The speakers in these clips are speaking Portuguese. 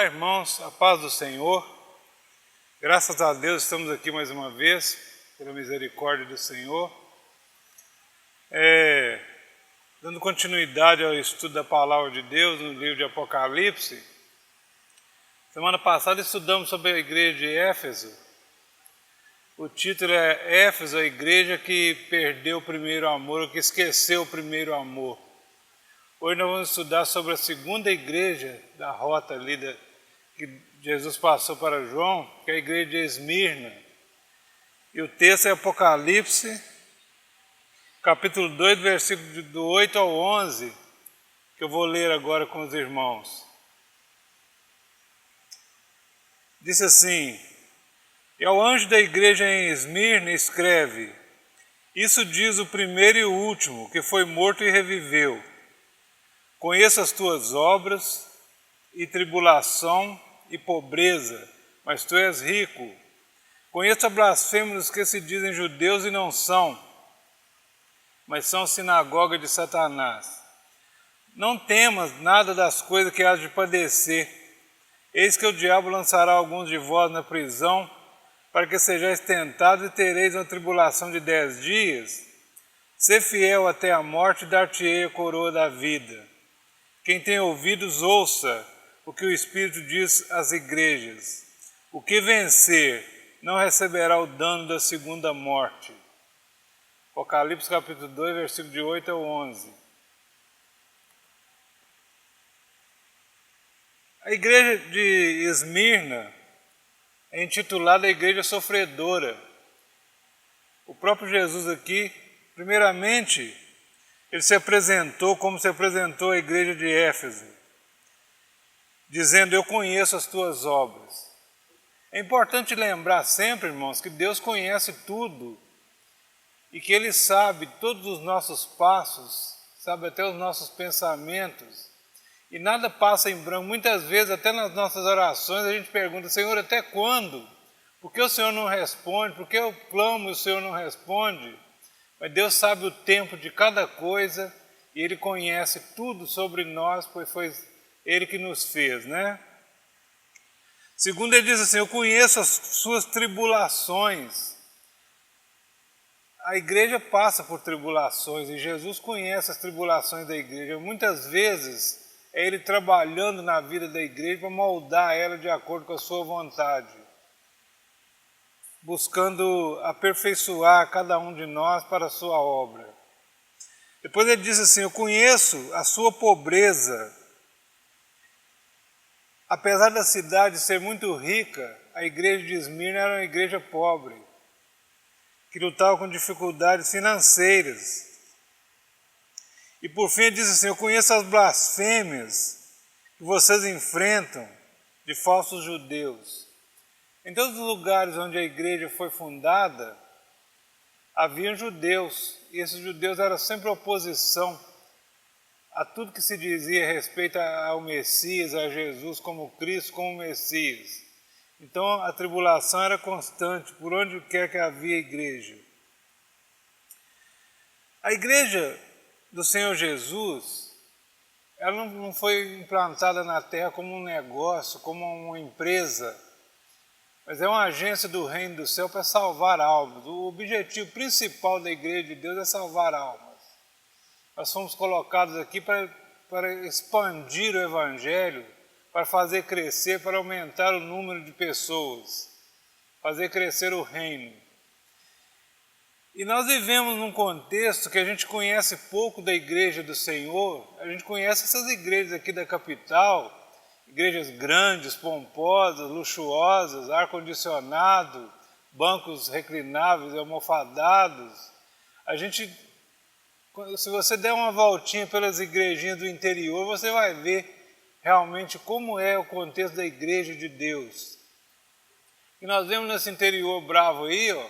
Olá, irmãos, a paz do Senhor. Graças a Deus estamos aqui mais uma vez, pela misericórdia do Senhor. Dando continuidade ao estudo da Palavra de Deus no livro de Apocalipse. Semana passada estudamos sobre a igreja de Éfeso. O título é Éfeso, a igreja que perdeu o primeiro amor, ou que esqueceu o primeiro amor. Hoje nós vamos estudar sobre a segunda igreja da rota ali que Jesus passou para João, que é a igreja de Esmirna. E o texto é Apocalipse, capítulo 2, versículo do 8 ao 11, que eu vou ler agora com os irmãos. Diz assim: E ao anjo da igreja em Esmirna escreve: Isso diz o primeiro e o último, que foi morto e reviveu. Conheço as tuas obras, e tribulação, e pobreza, mas tu és rico. Conheço a blasfêmia dos que se dizem judeus e não são, mas são sinagoga de Satanás. Não temas nada das coisas que hás de padecer. Eis que o diabo lançará alguns de vós na prisão, para que sejais tentados e tereis uma tribulação de 10 dias. Sê fiel até a morte e dar-te-ei a coroa da vida. Quem tem ouvidos, ouça o que o Espírito diz às igrejas. O que vencer não receberá o dano da segunda morte. Apocalipse capítulo 2, versículo de 8 ao 11. A igreja de Esmirna é intitulada a igreja sofredora. O próprio Jesus aqui, primeiramente, ele se apresentou como se apresentou a igreja de Éfeso, dizendo: Eu conheço as tuas obras. É importante lembrar sempre, irmãos, que Deus conhece tudo e que Ele sabe todos os nossos passos, sabe até os nossos pensamentos, e nada passa em branco. Muitas vezes, até nas nossas orações, a gente pergunta: Senhor, até quando? Por que o Senhor não responde? Por que eu clamo e o Senhor não responde? Mas Deus sabe o tempo de cada coisa e Ele conhece tudo sobre nós, pois foi Ele que nos fez, né? Segundo, ele diz assim: eu conheço as suas tribulações. A igreja passa por tribulações e Jesus conhece as tribulações da igreja. Muitas vezes é Ele trabalhando na vida da igreja para moldar ela de acordo com a sua vontade, buscando aperfeiçoar cada um de nós para a sua obra. Depois ele diz assim: eu conheço a sua pobreza. Apesar da cidade ser muito rica, a igreja de Esmirna era uma igreja pobre, que lutava com dificuldades financeiras. E por fim ele diz assim: eu conheço as blasfêmias que vocês enfrentam de falsos judeus. Em todos os lugares onde a igreja foi fundada, havia judeus, e esses judeus eram sempre oposição a tudo que se dizia a respeito ao Messias, a Jesus como Cristo, como Messias. Então a tribulação era constante, por onde quer que havia igreja. A igreja do Senhor Jesus, ela não foi implantada na terra como um negócio, como uma empresa, mas é uma agência do reino do céu para salvar almas. O objetivo principal da igreja de Deus é salvar almas. Nós fomos colocados aqui para expandir o evangelho, para fazer crescer, para aumentar o número de pessoas, fazer crescer o reino. E nós vivemos num contexto que a gente conhece pouco da igreja do Senhor. A gente conhece essas igrejas aqui da capital, igrejas grandes, pomposas, luxuosas, ar-condicionado, bancos reclináveis, almofadados. Se você der uma voltinha pelas igrejinhas do interior, você vai ver realmente como é o contexto da igreja de Deus. E nós vemos nesse interior bravo aí, ó,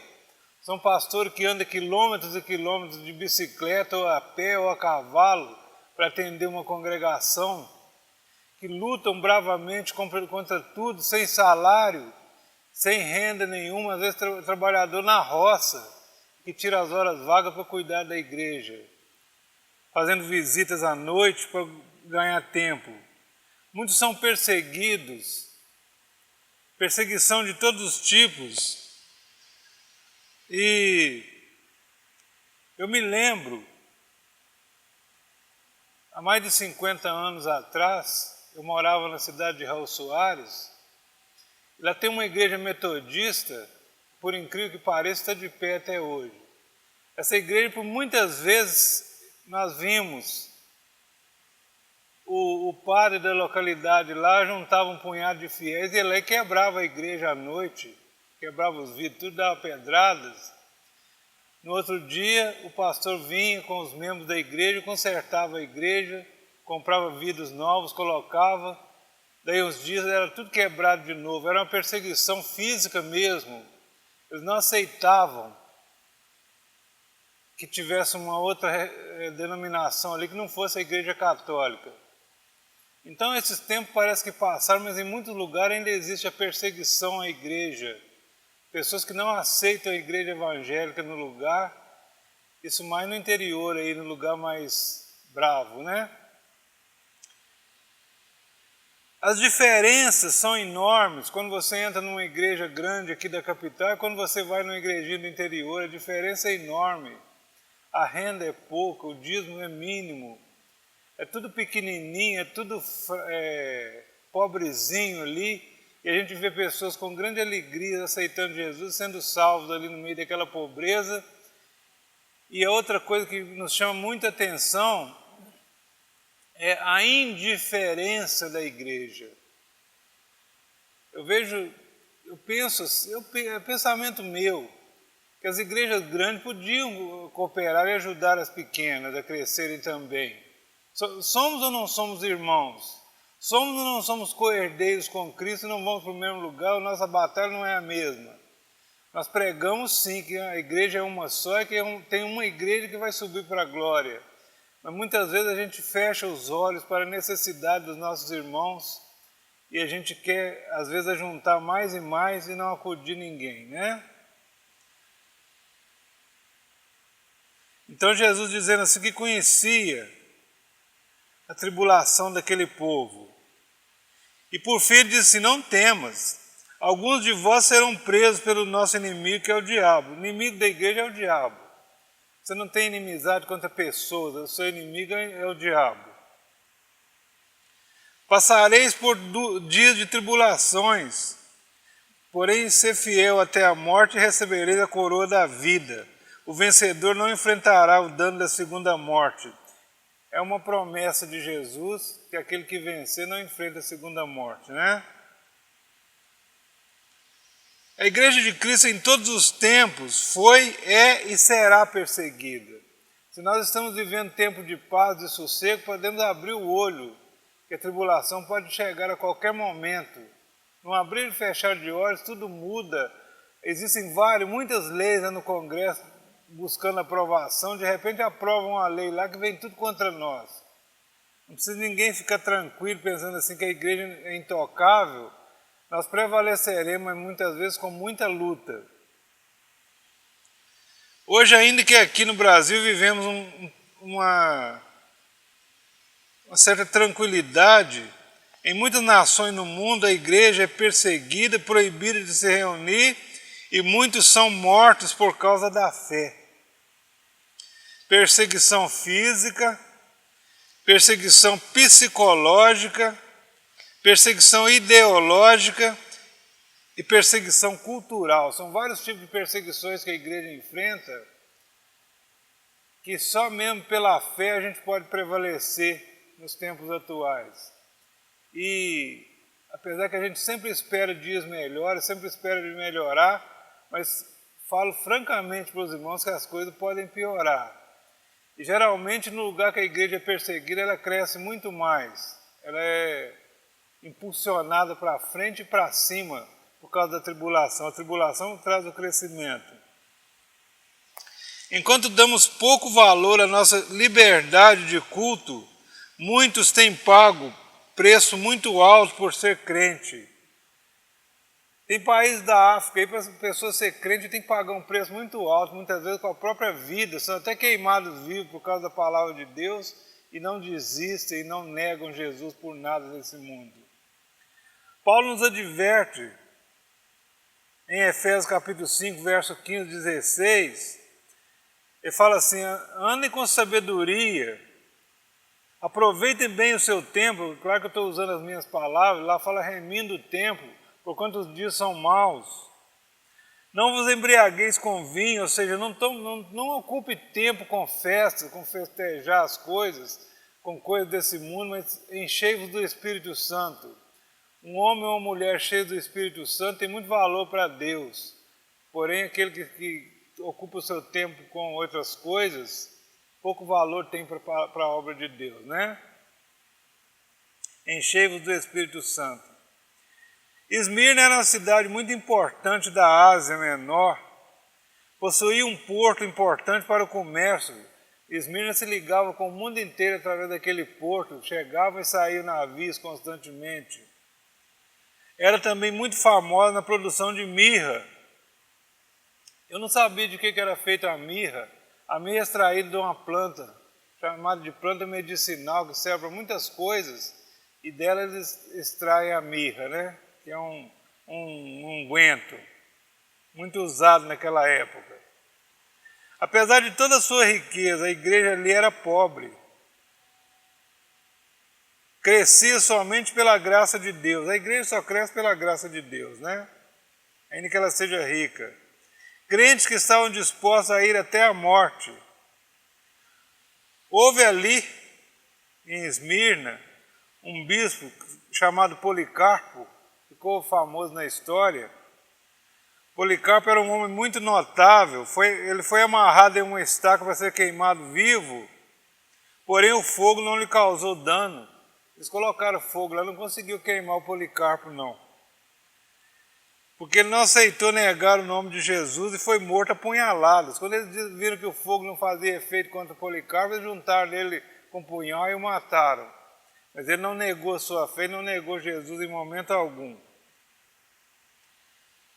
são pastores que andam quilômetros e quilômetros de bicicleta, ou a pé, ou a cavalo, para atender uma congregação, que lutam bravamente contra tudo, sem salário, sem renda nenhuma, às vezes trabalhador na roça, que tira as horas vagas para cuidar da igreja, fazendo visitas à noite para ganhar tempo. Muitos são perseguidos, perseguição de todos os tipos. E eu me lembro, há mais de 50 anos atrás, eu morava na cidade de Raul Soares. Lá tem uma igreja metodista, por incrível que pareça, está de pé até hoje. Essa igreja, por muitas vezes, nós vimos o padre da localidade lá juntava um punhado de fiéis e ele quebrava a igreja à noite, quebrava os vidros, tudo dava pedradas. No outro dia, o pastor vinha com os membros da igreja, consertava a igreja, comprava vidros novos, colocava. Daí uns dias era tudo quebrado de novo, era uma perseguição física mesmo. Eles não aceitavam que tivesse uma outra denominação ali que não fosse a igreja católica. Então esses tempos parece que passaram, mas em muitos lugares ainda existe a perseguição à igreja. Pessoas que não aceitam a igreja evangélica no lugar, isso mais no interior, aí, no lugar mais bravo, né? As diferenças são enormes quando você entra numa igreja grande aqui da capital e quando você vai numa igrejinha do interior, a diferença é enorme. A renda é pouca, o dízimo é mínimo, é tudo pequenininho, é tudo pobrezinho ali, e a gente vê pessoas com grande alegria aceitando Jesus, sendo salvos ali no meio daquela pobreza. E a outra coisa que nos chama muita atenção é a indiferença da igreja. Eu penso, é pensamento meu, que as igrejas grandes podiam cooperar e ajudar as pequenas a crescerem também. Somos ou não somos irmãos? Somos ou não somos co-herdeiros com Cristo e não vamos para o mesmo lugar? A nossa batalha não é a mesma. Nós pregamos sim que a igreja é uma só e que tem uma igreja que vai subir para a glória. Mas muitas vezes a gente fecha os olhos para a necessidade dos nossos irmãos e a gente quer, às vezes, ajuntar mais e mais e não acudir ninguém, né? Então Jesus dizendo assim que conhecia a tribulação daquele povo. E por fim ele disse assim, não temas, alguns de vós serão presos pelo nosso inimigo que é o diabo. O inimigo da igreja é o diabo. Você não tem inimizade contra pessoas, o seu inimigo é o diabo. Passareis por dias de tribulações, porém ser fiel até a morte e recebereis a coroa da vida. O vencedor não enfrentará o dano da segunda morte. É uma promessa de Jesus que aquele que vencer não enfrenta a segunda morte, né? A igreja de Cristo em todos os tempos foi, é e será perseguida. Se nós estamos vivendo tempo de paz e sossego, podemos abrir o olho, que a tribulação pode chegar a qualquer momento. No abrir e fechar de olhos, tudo muda. Existem muitas leis lá no Congresso buscando aprovação, de repente aprovam uma lei lá que vem tudo contra nós. Não precisa ninguém ficar tranquilo pensando assim que a igreja é intocável. Nós prevaleceremos, mas muitas vezes com muita luta. Hoje, ainda que aqui no Brasil vivemos uma certa tranquilidade, em muitas nações no mundo a igreja é perseguida, proibida de se reunir e muitos são mortos por causa da fé. Perseguição física, perseguição psicológica, perseguição ideológica e perseguição cultural. São vários tipos de perseguições que a igreja enfrenta, que só mesmo pela fé a gente pode prevalecer nos tempos atuais. E apesar que a gente sempre espera dias melhores, sempre espera de melhorar, mas falo francamente para os irmãos que as coisas podem piorar. E geralmente no lugar que a igreja é perseguida, ela cresce muito mais. Ela é impulsionada para frente e para cima por causa da tribulação. A tribulação traz o crescimento. Enquanto damos pouco valor à nossa liberdade de culto, muitos têm pago preço muito alto por ser crente. Tem países da África aí para as pessoas ser crente tem que pagar um preço muito alto, muitas vezes com a própria vida, são até queimados vivos por causa da palavra de Deus e não desistem e não negam Jesus por nada desse mundo. Paulo nos adverte em Efésios capítulo 5, verso 15 e 16, ele fala assim: andem com sabedoria, aproveitem bem o seu tempo. Claro que eu estou usando as minhas palavras, lá fala remindo o tempo, porquanto os dias são maus. Não vos embriagueis com vinho, ou seja, não ocupe tempo com festas, com festejar as coisas, com coisas desse mundo, mas enchei-vos do Espírito Santo. Um homem ou uma mulher cheio do Espírito Santo tem muito valor para Deus. Porém, aquele que ocupa o seu tempo com outras coisas, pouco valor tem para a obra de Deus, né? Enchei-vos do Espírito Santo. Esmirna era uma cidade muito importante da Ásia Menor, possuía um porto importante para o comércio. Esmirna se ligava com o mundo inteiro através daquele porto, chegavam e saíam navios constantemente. Era também muito famosa na produção de mirra. Eu não sabia de que era feita a mirra. A mirra é extraída de uma planta, chamada de planta medicinal, que serve para muitas coisas, e dela eles extraem a mirra, né? Que é um unguento, muito usado naquela época. Apesar de toda a sua riqueza, a igreja ali era pobre. Crescia somente pela graça de Deus. A igreja só cresce pela graça de Deus, né? Ainda que ela seja rica. Crentes que estavam dispostos a ir até a morte. Houve ali, em Esmirna, um bispo chamado Policarpo, ficou famoso na história. Policarpo era um homem muito notável. Ele foi amarrado em uma estaca para ser queimado vivo, porém o fogo não lhe causou dano. Eles colocaram fogo lá, não conseguiu queimar o Policarpo, não. Porque ele não aceitou negar o nome de Jesus e foi morto a punhaladas. Quando eles viram que o fogo não fazia efeito contra o Policarpo, eles juntaram ele com um punhal e o mataram. Mas ele não negou a sua fé, não negou Jesus em momento algum.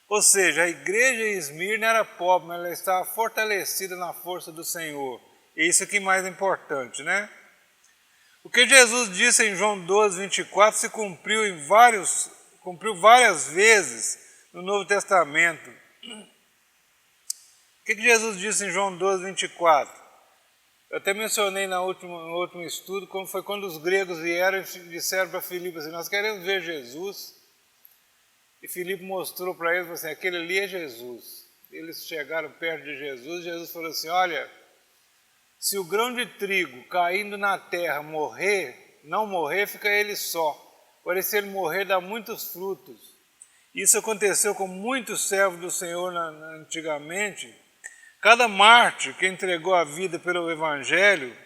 Ou seja, a igreja em Esmirna era pobre, mas ela estava fortalecida na força do Senhor. E isso que é mais importante, né? O que Jesus disse em João 12, 24 se cumpriu várias vezes no Novo Testamento. O que Jesus disse em João 12, 24? Eu até mencionei no último estudo como foi quando os gregos vieram e disseram para Filipe assim: nós queremos ver Jesus. E Filipe mostrou para eles assim: aquele ali é Jesus. Eles chegaram perto de Jesus e Jesus falou assim: olha, se o grão de trigo caindo na terra não morrer, fica ele só. Porém, se ele morrer, dá muitos frutos. Isso aconteceu com muitos servos do Senhor antigamente. Cada mártir que entregou a vida pelo Evangelho,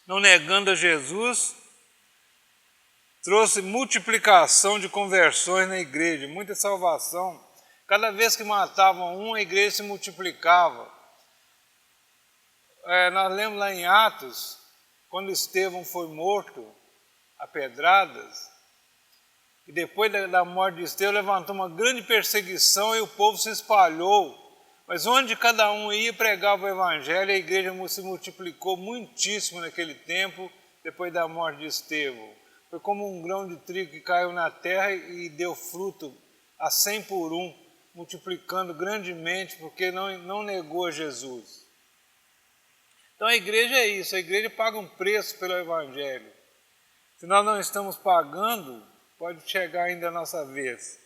não negando a Jesus, trouxe multiplicação de conversões na igreja, muita salvação. Cada vez que matavam um, a igreja se multiplicava. Nós lemos lá em Atos, quando Estevão foi morto a pedradas, e depois da morte de Estevão levantou uma grande perseguição e o povo se espalhou. Mas onde cada um ia pregava o Evangelho, a igreja se multiplicou muitíssimo naquele tempo, depois da morte de Estevão. Foi como um grão de trigo que caiu na terra e deu fruto a 100 por 1, multiplicando grandemente, porque não negou a Jesus. Então a igreja é isso, a igreja paga um preço pelo Evangelho. Se nós não estamos pagando, pode chegar ainda a nossa vez.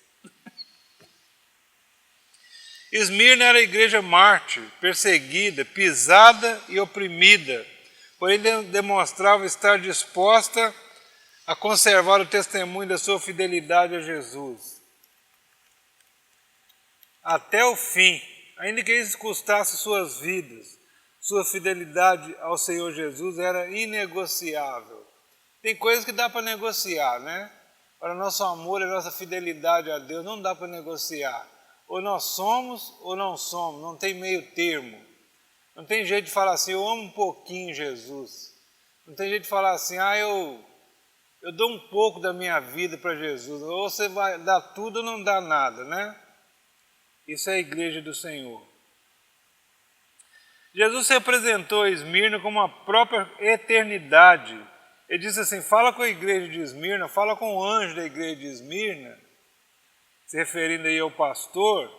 Esmirna era a igreja mártir, perseguida, pisada e oprimida, porém demonstrava estar disposta a conservar o testemunho da sua fidelidade a Jesus. Até o fim, ainda que isso custasse suas vidas, sua fidelidade ao Senhor Jesus era inegociável. Tem coisas que dá para negociar, né? Para nosso amor e nossa fidelidade a Deus não dá para negociar. Ou nós somos ou não somos, não tem meio termo. Não tem jeito de falar assim: eu amo um pouquinho Jesus. Não tem jeito de falar assim: eu dou um pouco da minha vida para Jesus. Ou você vai dar tudo ou não dá nada, né? Isso é a igreja do Senhor. Jesus se apresentou a Esmirna como a própria eternidade. Ele disse assim, fala com a igreja de Esmirna, fala com o anjo da igreja de Esmirna, se referindo aí ao pastor,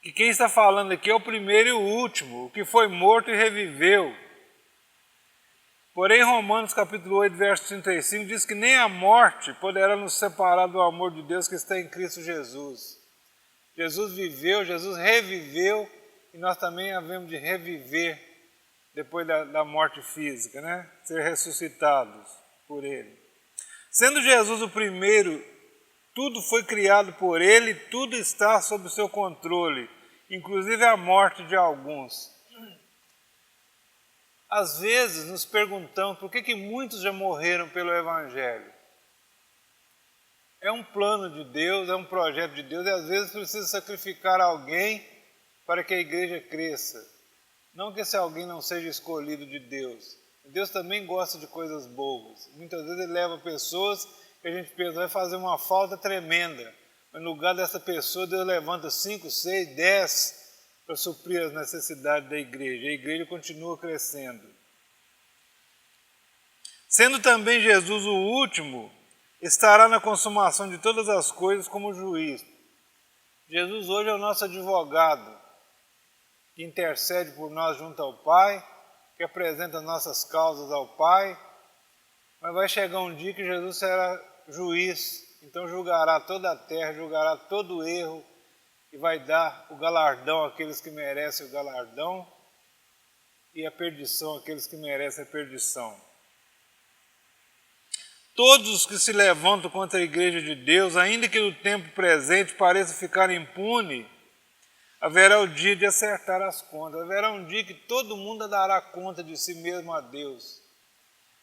que quem está falando aqui é o primeiro e o último, o que foi morto e reviveu. Porém, Romanos capítulo 8, verso 35, diz que nem a morte poderá nos separar do amor de Deus que está em Cristo Jesus. Jesus viveu, Jesus reviveu, e nós também havemos de reviver depois da morte física, né? Ser ressuscitados por Ele. Sendo Jesus o primeiro, tudo foi criado por Ele, tudo está sob o seu controle, inclusive a morte de alguns. Às vezes nos perguntamos por que muitos já morreram pelo Evangelho. É um plano de Deus, é um projeto de Deus, e às vezes precisa sacrificar alguém para que a igreja cresça. Não que esse alguém não seja escolhido de Deus. Deus também gosta de coisas boas. Muitas vezes Ele leva pessoas que a gente pensa vai fazer uma falta tremenda. Mas no lugar dessa pessoa, Deus levanta 5, 6, 10 para suprir as necessidades da igreja. A igreja continua crescendo. Sendo também Jesus o último, estará na consumação de todas as coisas como juiz. Jesus hoje é o nosso advogado, que intercede por nós junto ao Pai, que apresenta nossas causas ao Pai, mas vai chegar um dia que Jesus será juiz, então julgará toda a terra, julgará todo o erro, e vai dar o galardão àqueles que merecem o galardão, e a perdição àqueles que merecem a perdição. Todos os que se levantam contra a igreja de Deus, ainda que no tempo presente pareça ficar impune, haverá o dia de acertar as contas. Haverá um dia que todo mundo dará conta de si mesmo a Deus.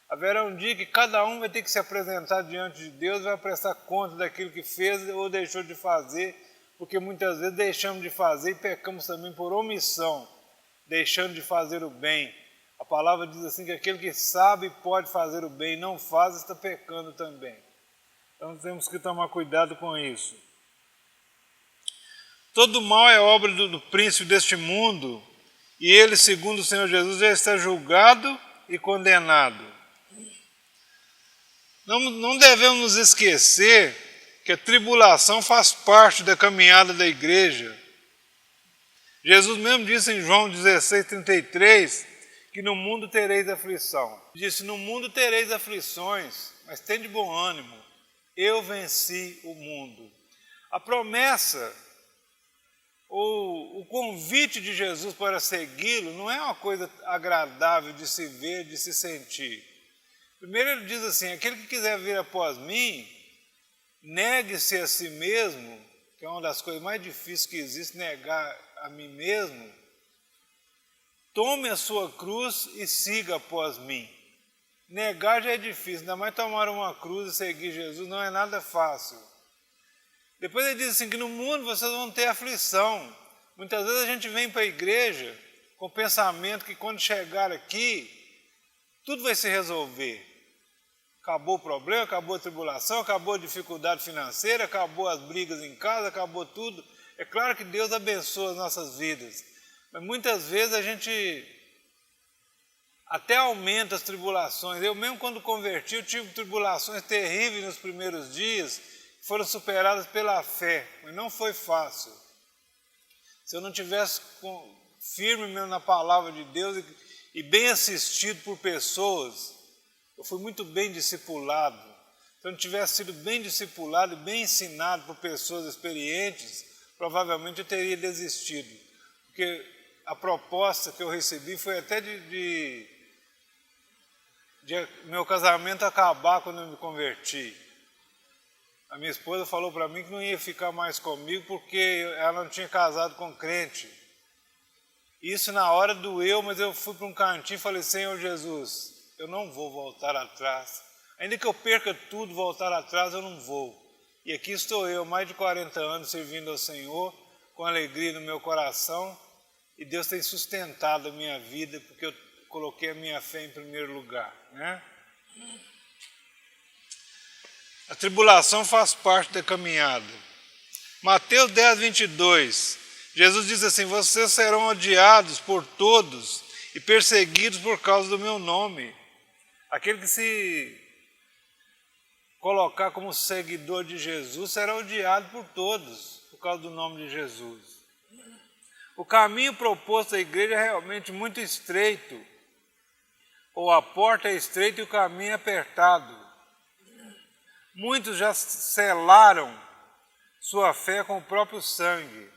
Haverá um dia que cada um vai ter que se apresentar diante de Deus e vai prestar conta daquilo que fez ou deixou de fazer, porque muitas vezes deixamos de fazer e pecamos também por omissão, deixando de fazer o bem. A palavra diz assim que aquele que sabe e pode fazer o bem e não faz, está pecando também. Então temos que tomar cuidado com isso. Todo mal é obra do príncipe deste mundo, e ele, segundo o Senhor Jesus, já está julgado e condenado. Não devemos nos esquecer que a tribulação faz parte da caminhada da igreja. Jesus mesmo disse em João 16:33 que no mundo tereis aflição. Disse, no mundo tereis aflições, mas tende bom ânimo, eu venci o mundo. A promessa, ou o convite de Jesus para segui-lo não é uma coisa agradável de se ver, de se sentir. Primeiro ele diz assim, aquele que quiser vir após mim, negue-se a si mesmo, que é uma das coisas mais difíceis que existe, negar a mim mesmo, tome a sua cruz e siga após mim. Negar já é difícil, ainda mais tomar uma cruz e seguir Jesus não é nada fácil. Depois ele diz assim, que no mundo vocês vão ter aflição. Muitas vezes a gente vem para a igreja com o pensamento que quando chegar aqui, tudo vai se resolver. Acabou o problema, acabou a tribulação, acabou a dificuldade financeira, acabou as brigas em casa, acabou tudo. É claro que Deus abençoa as nossas vidas, mas muitas vezes a gente até aumenta as tribulações. Eu mesmo quando converti, eu tive tribulações terríveis nos primeiros dias, que foram superadas pela fé, mas não foi fácil. Se eu não tivesse firme mesmo na palavra de Deus e bem assistido por pessoas, eu fui muito bem discipulado. Se eu não tivesse sido bem discipulado e bem ensinado por pessoas experientes, provavelmente eu teria desistido. Porque a proposta que eu recebi foi até de meu casamento acabar quando eu me converti. A minha esposa falou para mim que não ia ficar mais comigo porque ela não tinha casado com crente. Isso na hora doeu, mas eu fui para um cantinho e falei, Senhor Jesus, eu não vou voltar atrás. Ainda que eu perca tudo, voltar atrás eu não vou. E aqui estou eu, mais de 40 anos servindo ao Senhor, com alegria no meu coração, e Deus tem sustentado a minha vida, porque eu coloquei a minha fé em primeiro lugar, né? A tribulação faz parte da caminhada. Mateus 10:22, Jesus diz assim, vocês serão odiados por todos e perseguidos por causa do meu nome. Aquele que se colocar como seguidor de Jesus será odiado por todos, por causa do nome de Jesus. O caminho proposto à igreja é realmente muito estreito, ou a porta é estreita e o caminho é apertado. Muitos já selaram sua fé com o próprio sangue.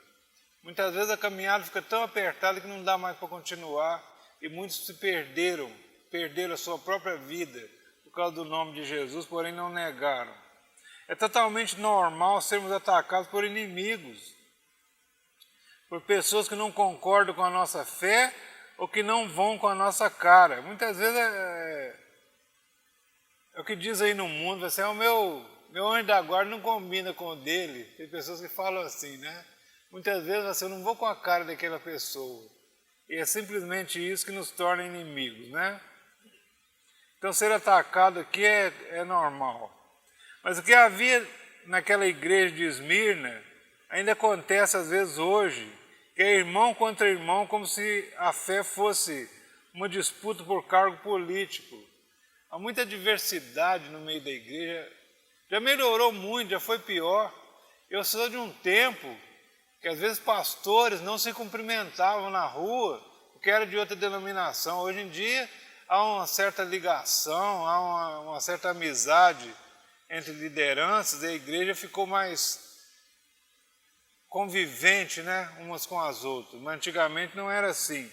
Muitas vezes a caminhada fica tão apertada que não dá mais para continuar, e muitos se perderam a sua própria vida por causa do nome de Jesus, porém não negaram. É totalmente normal sermos atacados por inimigos, por pessoas que não concordam com a nossa fé ou que não vão com a nossa cara. Muitas vezes é o que diz aí no mundo, assim, o meu anjo da guarda não combina com o dele. Tem pessoas que falam assim, né? Muitas vezes assim, eu não vou com a cara daquela pessoa. E é simplesmente isso que nos torna inimigos, né? Então ser atacado aqui é normal. Mas o que havia naquela igreja de Esmirna ainda acontece às vezes hoje, que é irmão contra irmão, como se a fé fosse uma disputa por cargo político. Há muita diversidade no meio da igreja, já melhorou muito, já foi pior. Eu sou de um tempo que às vezes pastores não se cumprimentavam na rua, porque era de outra denominação. Hoje em dia há uma certa ligação, há uma certa amizade entre lideranças, e a igreja ficou mais convivente, né, umas com as outras, mas antigamente não era assim.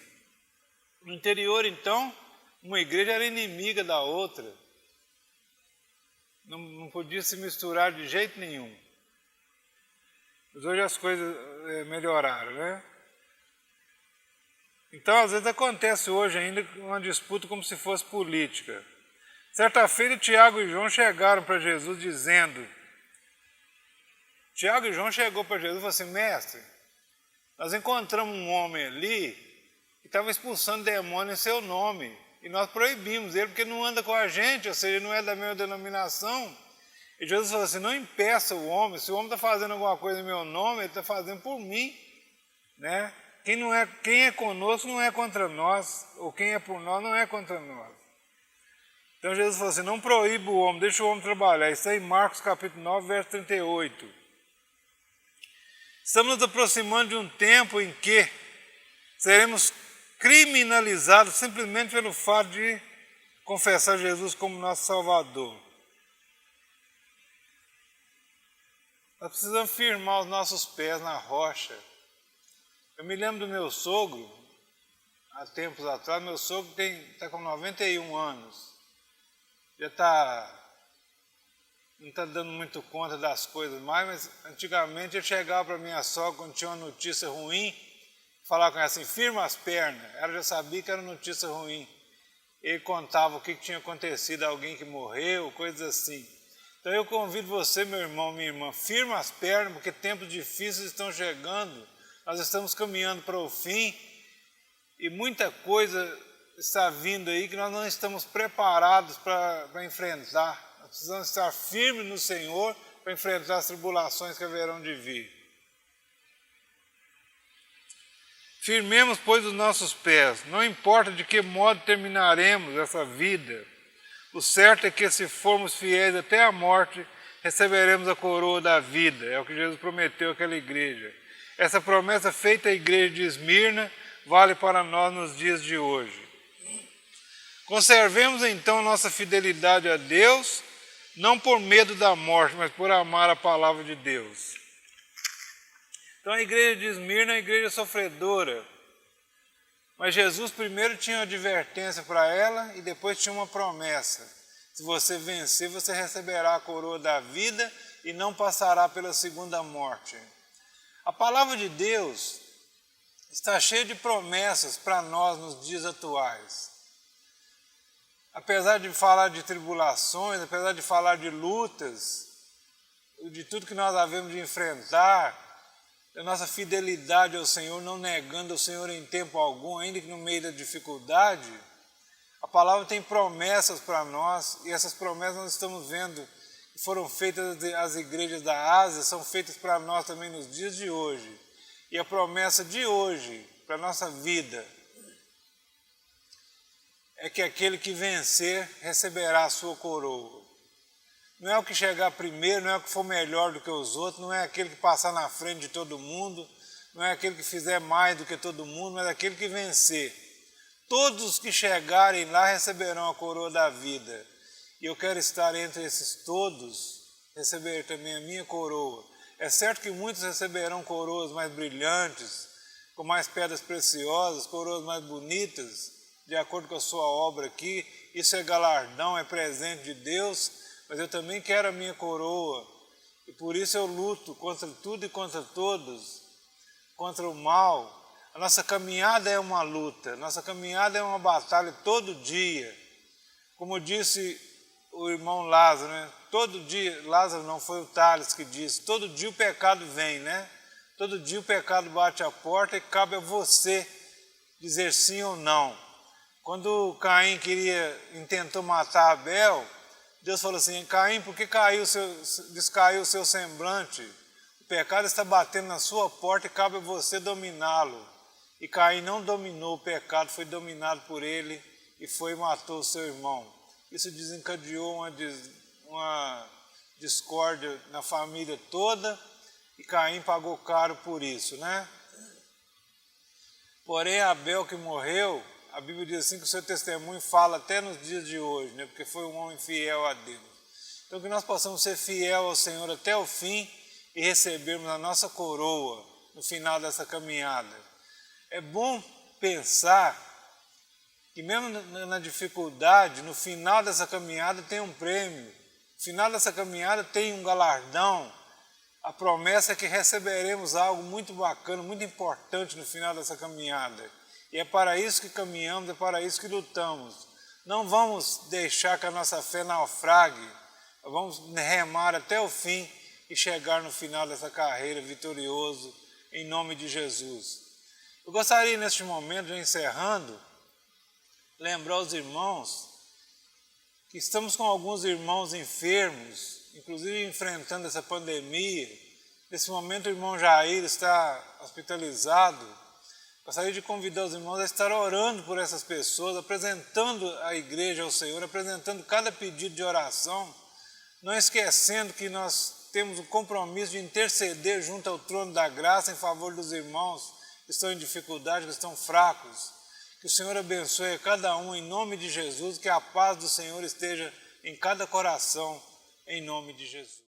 No interior, então, uma igreja era inimiga da outra, não podia se misturar de jeito nenhum. Mas hoje as coisas melhoraram, né? Então, às vezes acontece hoje ainda uma disputa como se fosse política. Certa feita, Tiago e João chegaram para Jesus dizendo... Tiago e João chegou para Jesus e falou assim, mestre, nós encontramos um homem ali que estava expulsando demônio em seu nome, e nós proibimos ele porque não anda com a gente, ou seja, não é da mesma denominação. E Jesus falou assim, não impeça o homem, se o homem está fazendo alguma coisa em meu nome, ele está fazendo por mim, né? Quem é conosco não é contra nós, ou quem é por nós não é contra nós. Então Jesus falou assim, não proíbe o homem, deixa o homem trabalhar. Isso aí em Marcos capítulo 9, verso 38. Estamos nos aproximando de um tempo em que seremos criminalizados simplesmente pelo fato de confessar Jesus como nosso Salvador. Nós precisamos firmar os nossos pés na rocha. Eu me lembro do meu sogro, há tempos atrás, meu sogro está com 91 anos. Já não está dando muito conta das coisas mais, mas antigamente ele chegava para minha sogra quando tinha uma notícia ruim, falava com ela assim, firma as pernas. Ela já sabia que era notícia ruim. Ele contava o que tinha acontecido, alguém que morreu, coisas assim. Então eu convido você, meu irmão, minha irmã, firma as pernas, porque tempos difíceis estão chegando. Nós estamos caminhando para o fim e muita coisa está vindo aí que nós não estamos preparados para enfrentar. Nós precisamos estar firmes no Senhor para enfrentar as tribulações que haverão de vir. Firmemos, pois, os nossos pés. Não importa de que modo terminaremos essa vida. O certo é que, se formos fiéis até a morte, receberemos a coroa da vida. É o que Jesus prometeu àquela igreja. Essa promessa feita à igreja de Esmirna vale para nós nos dias de hoje. Conservemos então nossa fidelidade a Deus, não por medo da morte, mas por amar a palavra de Deus. Então a igreja de Esmirna é uma igreja sofredora, mas Jesus primeiro tinha uma advertência para ela e depois tinha uma promessa. Se você vencer, você receberá a coroa da vida e não passará pela segunda morte. A palavra de Deus está cheia de promessas para nós nos dias atuais. Apesar de falar de tribulações, apesar de falar de lutas, de tudo que nós havemos de enfrentar, da nossa fidelidade ao Senhor, não negando ao Senhor em tempo algum, ainda que no meio da dificuldade, a palavra tem promessas para nós, e essas promessas nós estamos vendo que foram feitas às igrejas da Ásia, são feitas para nós também nos dias de hoje. E a promessa de hoje, para a nossa vida, é que aquele que vencer receberá a sua coroa. Não é o que chegar primeiro, não é o que for melhor do que os outros, não é aquele que passar na frente de todo mundo, não é aquele que fizer mais do que todo mundo, mas aquele que vencer. Todos os que chegarem lá receberão a coroa da vida. E eu quero estar entre esses todos, receber também a minha coroa. É certo que muitos receberão coroas mais brilhantes, com mais pedras preciosas, coroas mais bonitas, de acordo com a sua obra aqui. Isso é galardão, é presente de Deus, mas eu também quero a minha coroa. E por isso eu luto contra tudo e contra todos, contra o mal. A nossa caminhada é uma luta, nossa caminhada é uma batalha todo dia. Como disse o irmão Lázaro, né? Todo dia, Lázaro não, foi o Tales que disse, todo dia o pecado vem, né? Todo dia o pecado bate a porta e cabe a você dizer sim ou não. Quando Caim intentou matar Abel, Deus falou assim, Caim, por que descaiu o seu semblante? O pecado está batendo na sua porta e cabe a você dominá-lo. E Caim não dominou o pecado, foi dominado por ele e foi e matou o seu irmão. Isso desencadeou uma discórdia na família toda e Caim pagou caro por isso, né? Porém, Abel que morreu, a Bíblia diz assim que o seu testemunho fala até nos dias de hoje, né? Porque foi um homem fiel a Deus. Então que nós possamos ser fiel ao Senhor até o fim e recebermos a nossa coroa no final dessa caminhada. É bom pensar que mesmo na dificuldade, no final dessa caminhada tem um prêmio, no final dessa caminhada tem um galardão. A promessa é que receberemos algo muito bacana, muito importante no final dessa caminhada. E é para isso que caminhamos, é para isso que lutamos. Não vamos deixar que a nossa fé naufrague, vamos remar até o fim e chegar no final dessa carreira vitorioso, em nome de Jesus. Eu gostaria neste momento, já encerrando, lembrar os irmãos que estamos com alguns irmãos enfermos, inclusive enfrentando essa pandemia. Nesse momento o irmão Jair está hospitalizado. Gostaria de convidar os irmãos a estar orando por essas pessoas, apresentando a igreja ao Senhor, apresentando cada pedido de oração, não esquecendo que nós temos o compromisso de interceder junto ao trono da graça em favor dos irmãos que estão em dificuldade, que estão fracos. Que o Senhor abençoe a cada um em nome de Jesus, que a paz do Senhor esteja em cada coração, em nome de Jesus.